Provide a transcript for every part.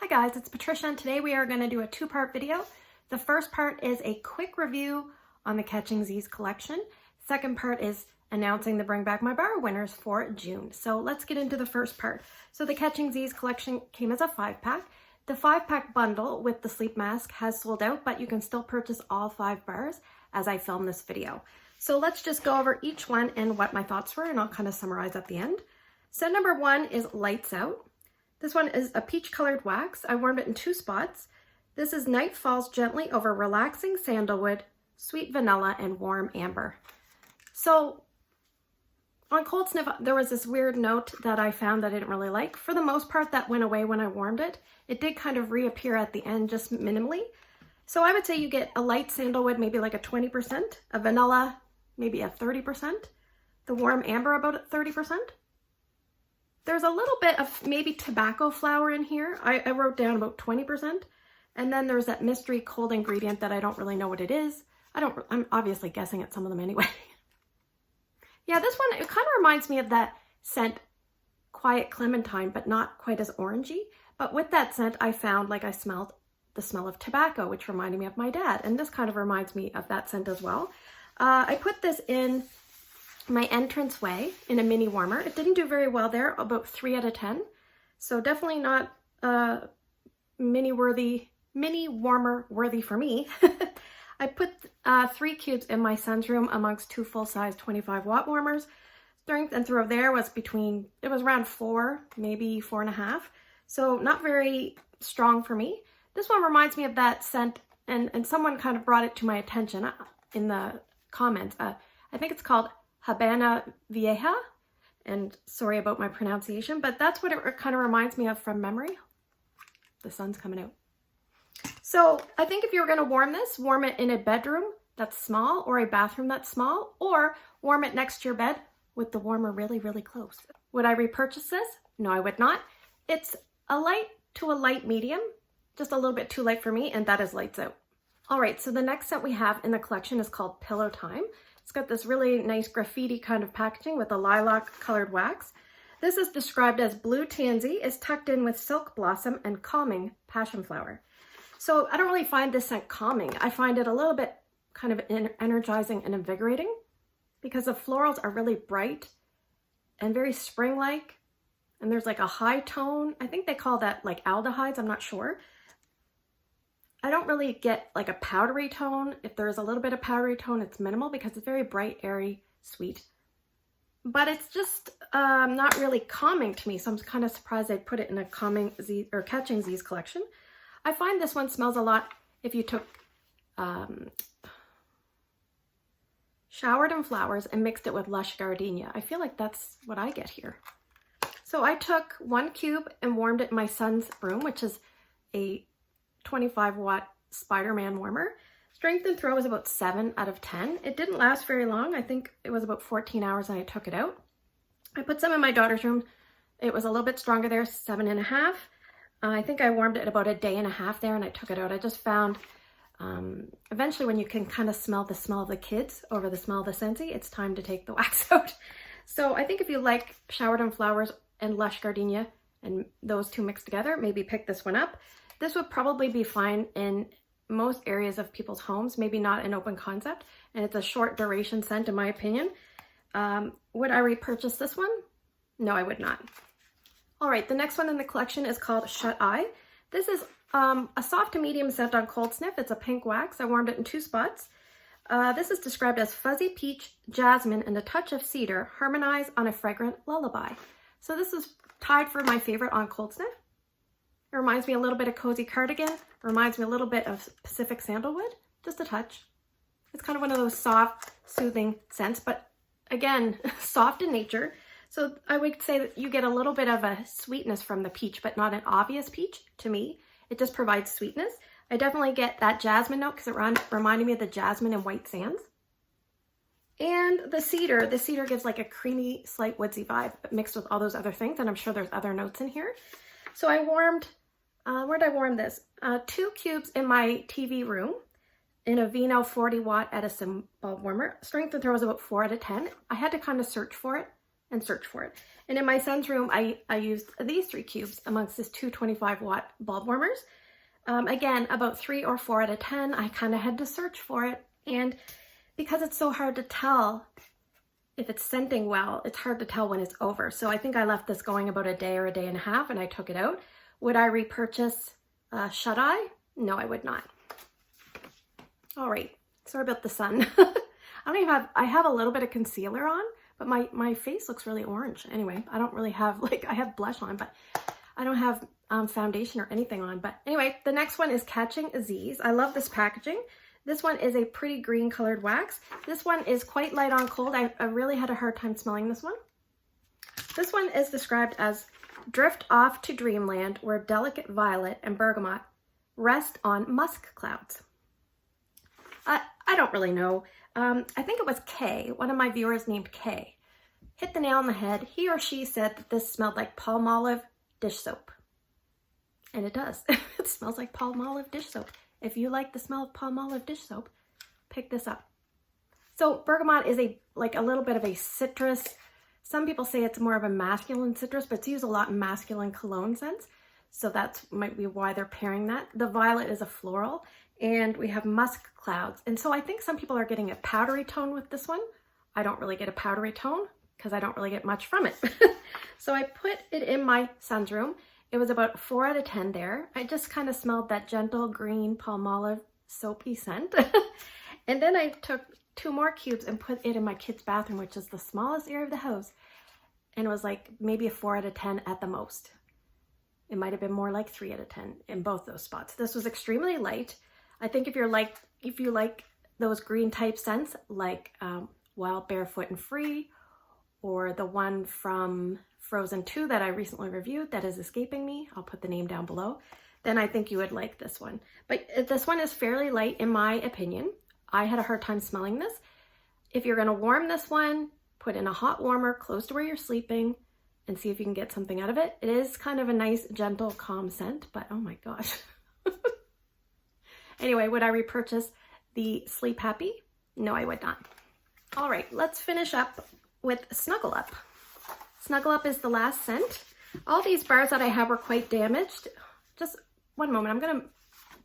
Hi guys, it's Patricia and today we are going to do a two-part video. The first part is a quick review on the Catching Zzzz collection. Second part is announcing the Bring Back My Bar winners for June. So let's get into the first part. So the Catching Zzzz collection came as a 5-pack. The 5-pack bundle with the sleep mask has sold out, but you can still purchase all 5 bars as I film this video. So let's just go over each one and what my thoughts were, and I'll kind of summarize at the end. Scent number 1 is Lights Out. This one is a peach colored wax. I warmed it in 2 spots. This is Night Falls Gently over Relaxing Sandalwood, Sweet Vanilla, and Warm Amber. So on cold sniff, there was this weird note that I found that I didn't really like. For the most part, that went away when I warmed it. It did kind of reappear at the end, just minimally. So I would say you get a light sandalwood, maybe like a 20%, a vanilla, maybe a 30%, the warm amber about at 30%. There's a little bit of maybe tobacco flower in here. I wrote down about 20%. And then there's that mystery cold ingredient that I don't really know what it is. I'm obviously guessing at some of them anyway. Yeah, this one, it kind of reminds me of that scent Quiet Clementine, but not quite as orangey. But with that scent, I found like I smelled the smell of tobacco, which reminded me of my dad. And this kind of reminds me of that scent as well. I put this in my entranceway in a mini warmer. It didn't do very well there, about 3 out of 10. So definitely not mini warmer worthy for me. I put 3 cubes in my son's room amongst 2 full-size 25-watt warmers. Strength and throw there was it was around 4, maybe 4.5. So not very strong for me. This one reminds me of that scent, and someone kind of brought it to my attention in the comments. I think it's called Habana Vieja, and sorry about my pronunciation, but that's what it kind of reminds me of from memory. The sun's coming out. So I think if you were going to warm this, warm it in a bedroom that's small or a bathroom that's small, or warm it next to your bed with the warmer really, really close. Would I repurchase this? No, I would not. It's a light to a light medium, just a little bit too light for me, and that is Lights Out. All right, so the next scent we have in the collection is called Pillow Time. It's got this really nice graffiti kind of packaging with a lilac colored wax. This is described as blue tansy, is tucked in with silk blossom and calming passion flower. So I don't really find this scent calming. I find it a little bit kind of energizing and invigorating because the florals are really bright and very spring-like. And there's like a high tone. I think they call that like aldehydes, I'm not sure. I don't really get like a powdery tone. If there's a little bit of powdery tone, it's minimal because it's very bright, airy, sweet. But it's just not really calming to me, so I'm kind of surprised they put it in a Catching Zzzz collection. I find this one smells a lot if you took showered in flowers and mixed it with lush gardenia. I feel like that's what I get here. So I took 1 cube and warmed it in my son's room, which is a 25-watt Spider-Man warmer. Strength and throw was about 7 out of 10. It didn't last very long. I think it was about 14 hours and I took it out. I put some in my daughter's room. It was a little bit stronger there, 7.5. I think I warmed it about a day and a half there and I took it out. I just found eventually when you can kind of smell the smell of the kids over the smell of the Scentsy, it's time to take the wax out. So I think if you like showered in flowers and lush gardenia and those two mixed together, maybe pick this one up. This would probably be fine in most areas of people's homes, maybe not an open concept, and it's a short duration scent in my opinion. Would I repurchase this one? No, I would not. All right, the next one in the collection is called Shut Eye. This is a soft to medium scent on cold sniff. It's a pink wax. I warmed it in 2 spots. This is described as fuzzy peach, jasmine, and a touch of cedar harmonize on a fragrant lullaby. So this is tied for my favorite on cold sniff. It reminds me a little bit of Cozy Cardigan. It reminds me a little bit of Pacific Sandalwood, just a touch. It's kind of one of those soft, soothing scents, but again, soft in nature. So I would say that you get a little bit of a sweetness from the peach, but not an obvious peach to me. It just provides sweetness. I definitely get that jasmine note because it reminded me of the jasmine and white sands. And the cedar gives like a creamy, slight woodsy vibe, but mixed with all those other things, and I'm sure there's other notes in here. So I warmed, where did I warm this? 2 cubes in my TV room in a Vino 40-watt Edison bulb warmer. Strength and throw was about 4 out of 10. I had to kind of search for it and search for it. And in my son's room, I used these 3 cubes amongst his 2 25-watt bulb warmers. Again, about 3 or 4 out of 10. I kind of had to search for it. And because it's so hard to tell if it's scenting well, it's hard to tell when it's over. So I think I left this going about a day or a day and a half and I took it out. Would I repurchase Shut Eye? No, I would not. All right, sorry about the sun. I have a little bit of concealer on, but my face looks really orange. Anyway, I don't really have, I have blush on, but I don't have foundation or anything on. But anyway, the next one is Catching Zzzs. I love this packaging. This one is a pretty green colored wax. This one is quite light on cold. I really had a hard time smelling this one. This one is described as drift off to dreamland where delicate violet and bergamot rest on musk clouds. I don't really know. I think it was Kay, one of my viewers named Kay, hit the nail on the head. He or she said that this smelled like Palmolive dish soap. And it does. It smells like Palmolive dish soap. If you like the smell of Palmolive dish soap, pick this up. So bergamot is a little bit of a citrus. Some people say it's more of a masculine citrus, but it's used a lot in masculine cologne scents. So that's might be why they're pairing that. The violet is a floral, and we have musk clouds. And so I think some people are getting a powdery tone with this one. I don't really get a powdery tone because I don't really get much from it. So I put it in my son's room. It was about 4 out of 10 there. I just kind of smelled that gentle green Palmolive soapy scent. And then I took 2 more cubes and put it in my kid's bathroom, which is the smallest area of the house. And it was like maybe a 4 out of 10 at the most. It might have been more like 3 out of 10 in both those spots. This was extremely light. I think if you like those green type scents, like Wild Barefoot and Free, or the one from Frozen 2 that I recently reviewed that is escaping me, I'll put the name down below, then I think you would like this one. But this one is fairly light in my opinion. I had a hard time smelling this. If you're gonna warm this one, put in a hot warmer close to where you're sleeping and see if you can get something out of it. It is kind of a nice, gentle, calm scent, but oh my gosh. Anyway, would I repurchase the Sleep Happy? No, I would not. All right, let's finish up with Snuggle Up. Snuggle Up is the last scent. All these bars that I have were quite damaged. Just one moment, I'm gonna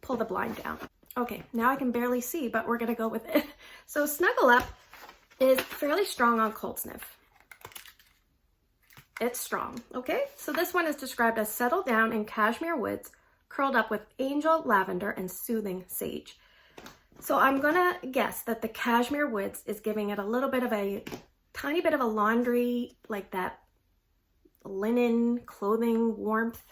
pull the blind down. Okay, now I can barely see, but we're gonna go with it. So Snuggle Up is fairly strong on cold sniff. It's strong, okay? So this one is described as settle down in cashmere woods, curled up with angel lavender and soothing sage. So I'm gonna guess that the cashmere woods is giving it a little bit of a tiny bit of a laundry, like that linen clothing warmth.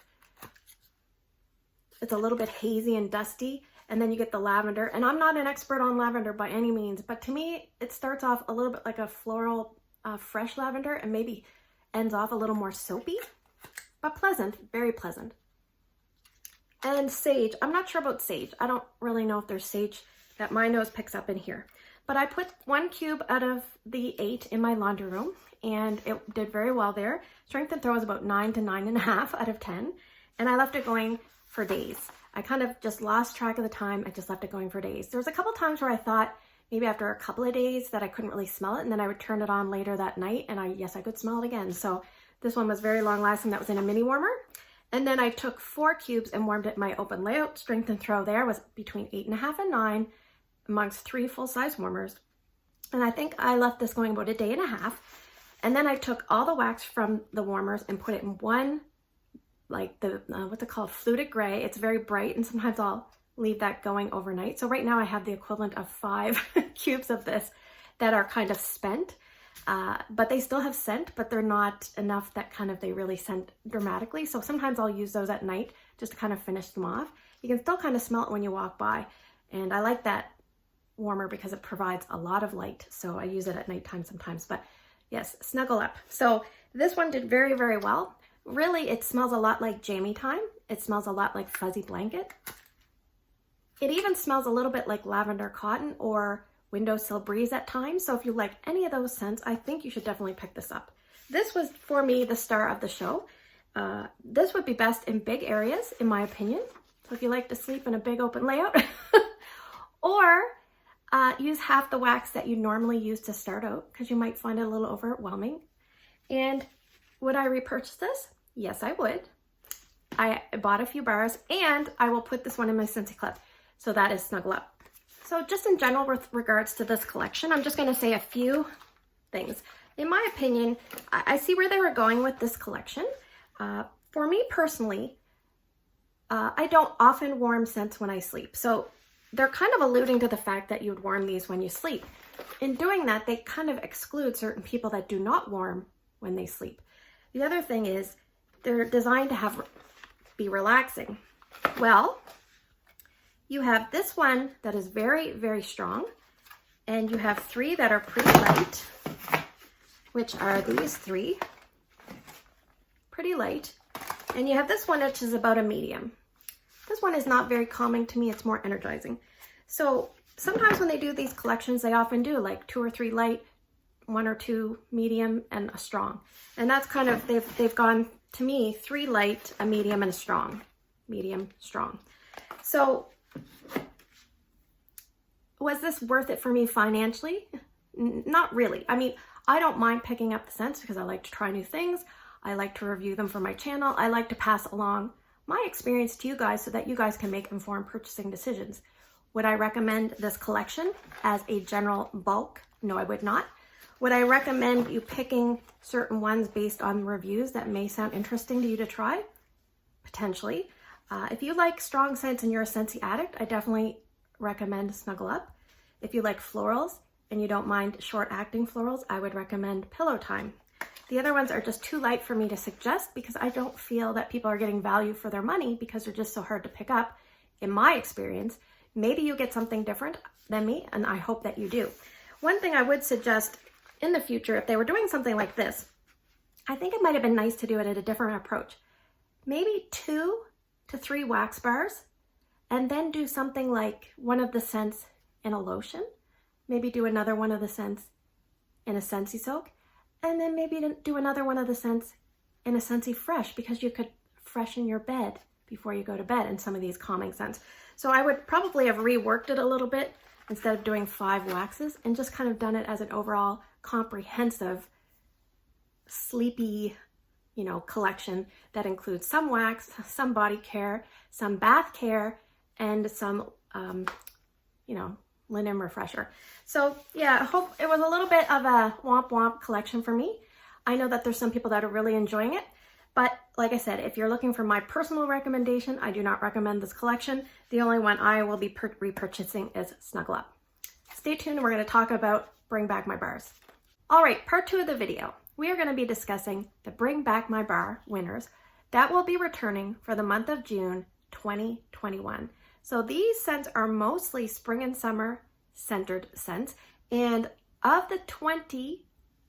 It's a little bit hazy and dusty, and then you get the lavender. And I'm not an expert on lavender by any means, but to me it starts off a little bit like a floral fresh lavender and maybe ends off a little more soapy, but pleasant, very pleasant. And sage, I'm not sure about sage. I don't really know if there's sage that my nose picks up in here. But I put 1 cube out of the 8 in my laundry room, and it did very well there. Strength and throw was about 9 to 9.5 out of 10. And I left it going for days. I kind of just lost track of the time. I just left it going for days. There was a couple times where I thought maybe after a couple of days that I couldn't really smell it, and then I would turn it on later that night, and yes, I could smell it again. So this one was very long lasting. That was in a mini warmer. And then I took 4 cubes and warmed it in my open layout. Strength and throw there was between 8.5 and 9 amongst 3 full-size warmers. And I think I left this going about a day and a half. And then I took all the wax from the warmers and put it in one, like the, what's it called, fluted gray. It's very bright, and sometimes I'll leave that going overnight. So right now I have the equivalent of 5 cubes of this that are kind of spent. But they still have scent, but they're not enough that kind of they really scent dramatically. So sometimes I'll use those at night just to kind of finish them off. You can still kind of smell it when you walk by. And I like that warmer because it provides a lot of light. So I use it at nighttime sometimes. But yes, Snuggle Up. So this one did very, very well. Really, it smells a lot like jammy time. It smells a lot like fuzzy blanket. It even smells a little bit like lavender cotton or windowsill breeze at times. So if you like any of those scents, I think you should definitely pick this up. This was, for me, the star of the show. This would be best in big areas, in my opinion. So if you like to sleep in a big open layout, or use half the wax that you normally use to start out, because you might find it a little overwhelming. And would I repurchase this? Yes, I would. I bought a few bars, and I will put this one in my Scentsy clip. So that is Snuggle Up. So just in general with regards to this collection, I'm just going to say a few things. In my opinion, I see where they were going with this collection. For me personally, I don't often warm scents when I sleep. So they're kind of alluding to the fact that you would warm these when you sleep. In doing that, they kind of exclude certain people that do not warm when they sleep. The other thing is they're designed to be relaxing. Well, you have this one that is very, very strong, and you have 3 that are pretty light, which are these 3, pretty light, and you have this one which is about a medium. This one is not very calming to me, it's more energizing. So sometimes when they do these collections, they often do like 2 or 3 light, 1 or 2 medium, and a strong. And that's kind of, they've gone, to me, 3 light, a medium, and a strong. Medium, strong. So was this worth it for me financially? Not really. I mean, I don't mind picking up the scents because I like to try new things. I like to review them for my channel. I like to pass along my experience to you guys so that you guys can make informed purchasing decisions. Would I recommend this collection as a general bulk? No, I would not. Would I recommend you picking certain ones based on reviews that may sound interesting to you to try? Potentially. If you like strong scents and you're a Scentsy addict, I definitely recommend Snuggle Up. If you like florals and you don't mind short-acting florals, I would recommend Pillow Time. The other ones are just too light for me to suggest because I don't feel that people are getting value for their money because they're just so hard to pick up, in my experience. Maybe you get something different than me, and I hope that you do. One thing I would suggest in the future, if they were doing something like this, I think it might have been nice to do it at a different approach. Maybe 2 to 3 wax bars, and then do something like one of the scents in a lotion. Maybe do another one of the scents in a Scentsy soak, and then maybe do another one of the scents in a Scentsy fresh, because you could freshen your bed before you go to bed in some of these calming scents. So I would probably have reworked it a little bit instead of doing 5 waxes, and just kind of done it as an overall comprehensive, sleepy, collection that includes some wax, some body care, some bath care, and some, linen refresher. So yeah, I hope it was a little bit of a womp womp collection for me. I know that there's some people that are really enjoying it, but like I said, if you're looking for my personal recommendation, I do not recommend this collection. The only one I will be repurchasing is Snuggle Up. Stay tuned, we're going to talk about Bring Back My Bars. All right, part 2 of the video. We are going to be discussing the Bring Back My Bar winners that will be returning for the month of June 2021. So these scents are mostly spring and summer centered scents, and of the 20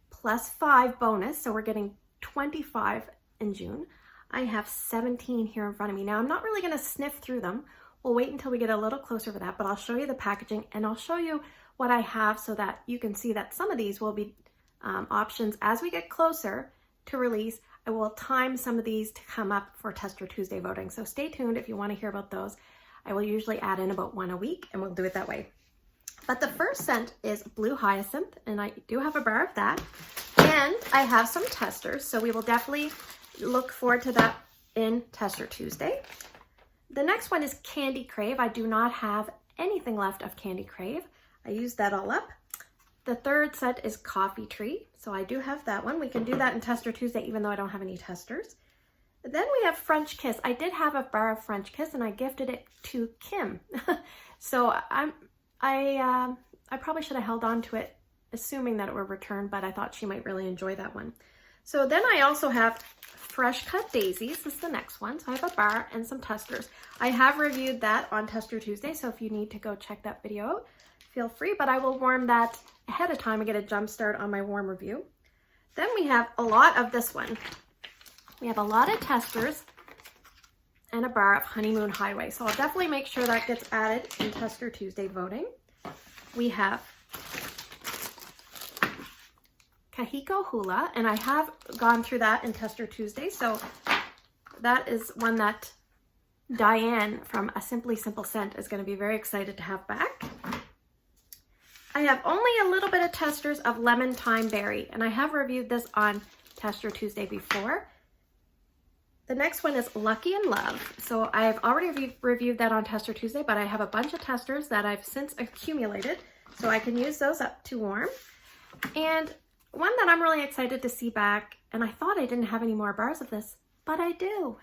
plus 5 bonus, so we're getting 25 in June, I have 17 here in front of me. Now I'm not really going to sniff through them. We'll wait until we get a little closer for that, but I'll show you the packaging and I'll show you what I have so that you can see that some of these will be options as we get closer to release. I will time some of these to come up for Tester Tuesday voting. So stay tuned if you want to hear about those. I will usually add in about 1 a week, and we'll do it that way. But the first scent is Blue Hyacinth, and I do have a bar of that. And I have some testers, so we will definitely look forward to that in Tester Tuesday. The next one is Candy Crave. I do not have anything left of Candy Crave. I used that all up. The third scent is Coffee Tree, so I do have that one. We can do that in Tester Tuesday, even though I don't have any testers. Then we have French Kiss. I did have a bar of French Kiss, and I gifted it to Kim. So I probably should have held on to it, assuming that it would return, but I thought she might really enjoy that one. So then I also have Fresh Cut Daisies. This is the next one. So I have a bar and some testers. I have reviewed that on Tester Tuesday, so if you need to go check that video out, feel free, but I will warm that ahead of time and get a jump start on my warm review. Then we have a lot of this one. We have a lot of testers and a bar of Honeymoon Highway. So I'll definitely make sure that gets added in Tester Tuesday voting. We have Kahiko Hula, and I have gone through that in Tester Tuesday. So that is one that Diane from A Simply Simple Scent is going to be very excited to have back. I have only a little bit of testers of Lemon Thyme Berry, and I have reviewed this on Tester Tuesday before. The next one is Lucky in Love. So I've already reviewed that on Tester Tuesday, but I have a bunch of testers that I've since accumulated, so I can use those up to warm. And one that I'm really excited to see back, and I thought I didn't have any more bars of this, but I do.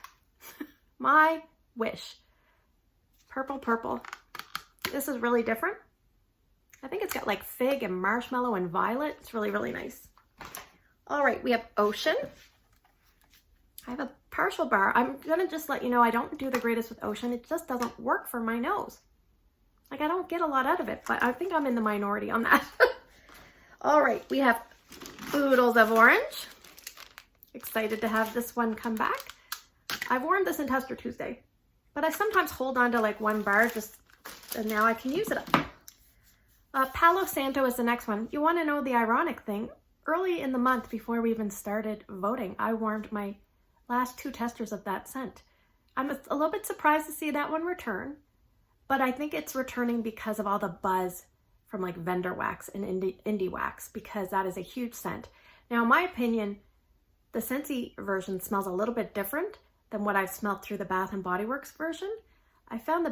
My wish. Purple Purple. This is really different. I think it's got like fig and marshmallow and violet. It's really, really nice. All right, we have Ocean. I have a partial bar. I'm gonna just let you know I don't do the greatest with Ocean. It just doesn't work for my nose. Like, I don't get a lot out of it, but I think I'm in the minority on that. All right, we have Oodles of Orange. Excited to have this one come back. I've warmed this in Tester Tuesday, but I sometimes hold on to like one bar and now I can use it up. Palo Santo is the next one. You want to know the ironic thing? Early in the month, before we even started voting, I warmed my last 2 testers of that scent. I'm a little bit surprised to see that one return, but I think it's returning because of all the buzz from like vendor wax and indie wax, because that is a huge scent. Now, in my opinion, the Scentsy version smells a little bit different than what I've smelled through the Bath & Body Works version. I found the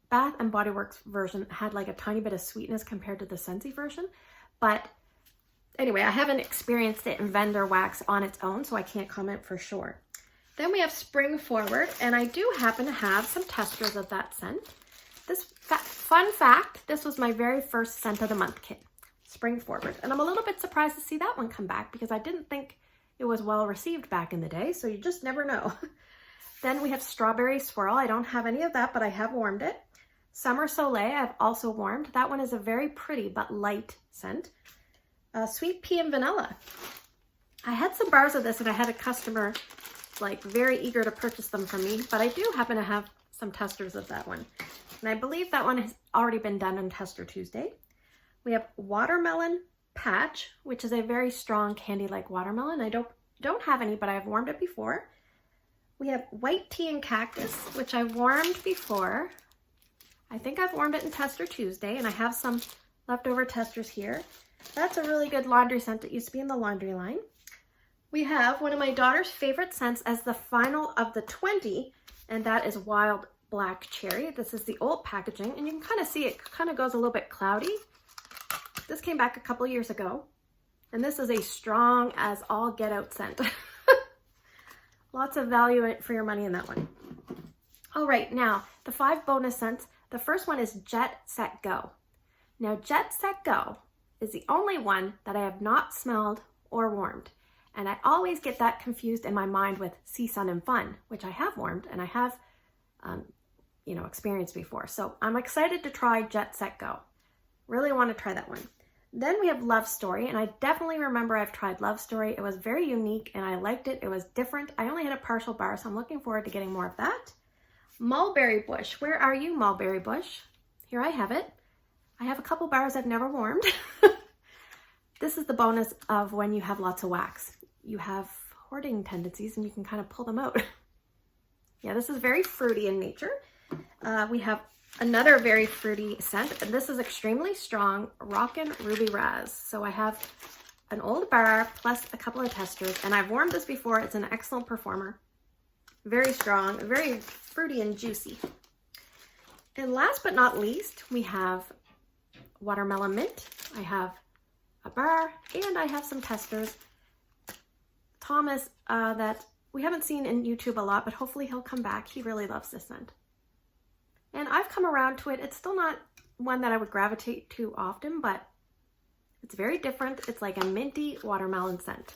Bath & Body Works version had like a tiny bit of sweetness compared to the Scentsy version, but anyway, I haven't experienced it in vendor wax on its own, so I can't comment for sure. Then we have Spring Forward, and I do happen to have some testers of that scent. This fun fact, this was my very first scent of the month kit, Spring Forward. And I'm a little bit surprised to see that one come back because I didn't think it was well received back in the day, so you just never know. Then we have Strawberry Swirl. I don't have any of that, but I have warmed it. Summer Soleil, I've also warmed. That one is a very pretty but light scent. Sweet Pea and Vanilla. I had some bars of this and I had a customer like very eager to purchase them from me, but I do happen to have some testers of that one. And I believe that one has already been done on Tester Tuesday. We have Watermelon Patch, which is a very strong candy-like watermelon. I don't have any, but I've warmed it before. We have White Tea and Cactus, which I warmed before. I think I've warmed it in Tester Tuesday, and I have some leftover testers here. That's a really good laundry scent. It used to be in the laundry line. We have one of my daughter's favorite scents as the final of the 20, and that is Wild Black Cherry. This is the old packaging, and you can kind of see it kind of goes a little bit cloudy. This came back a couple years ago, and this is a strong as all get out scent. Lots of value for your money in that one. All right, now the 5 bonus scents. The first one is Jet Set Go. Now Jet Set Go is the only one that I have not smelled or warmed. And I always get that confused in my mind with Sea, Sun, and Fun, which I have warmed and I have, experienced before. So I'm excited to try Jet Set Go. Really want to try that one. Then we have Love Story, and I definitely remember I've tried Love Story. It was very unique and I liked it. It was different. I only had a partial bar, so I'm looking forward to getting more of that. Mulberry Bush. Where are you, Mulberry Bush? Here I have it. I have a couple bars I've never warmed. This is the bonus of when you have lots of wax. You have hoarding tendencies and you can kind of pull them out. Yeah, this is very fruity in nature. We have another very fruity scent, and this is extremely strong, Rockin' Ruby Raz. So I have an old bar plus a couple of testers, and I've warmed this before. It's an excellent performer. Very strong, very fruity and juicy. And last but not least, we have Watermelon Mint. I have a bar and I have some testers. Thomas, that we haven't seen in YouTube a lot, but hopefully he'll come back. He really loves this scent. And I've come around to it. It's still not one that I would gravitate to often, but it's very different. It's like a minty watermelon scent.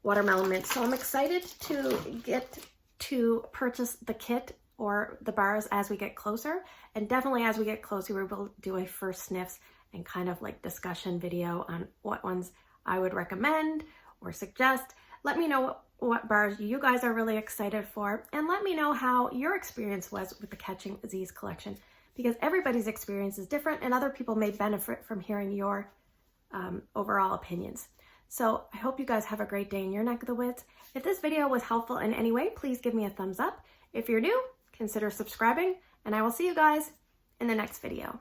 Watermelon mint. So I'm excited to get to purchase the kit or the bars as we get closer. And definitely as we get closer, we will do a first sniffs and kind of like discussion video on what ones I would recommend or suggest. Let me know what bars you guys are really excited for, and let me know how your experience was with the Catching Zzzz collection, because everybody's experience is different and other people may benefit from hearing your overall opinions. So I hope you guys have a great day in your neck of the woods. If this video was helpful in any way, please give me a thumbs up. If you're new, consider subscribing, and I will see you guys in the next video.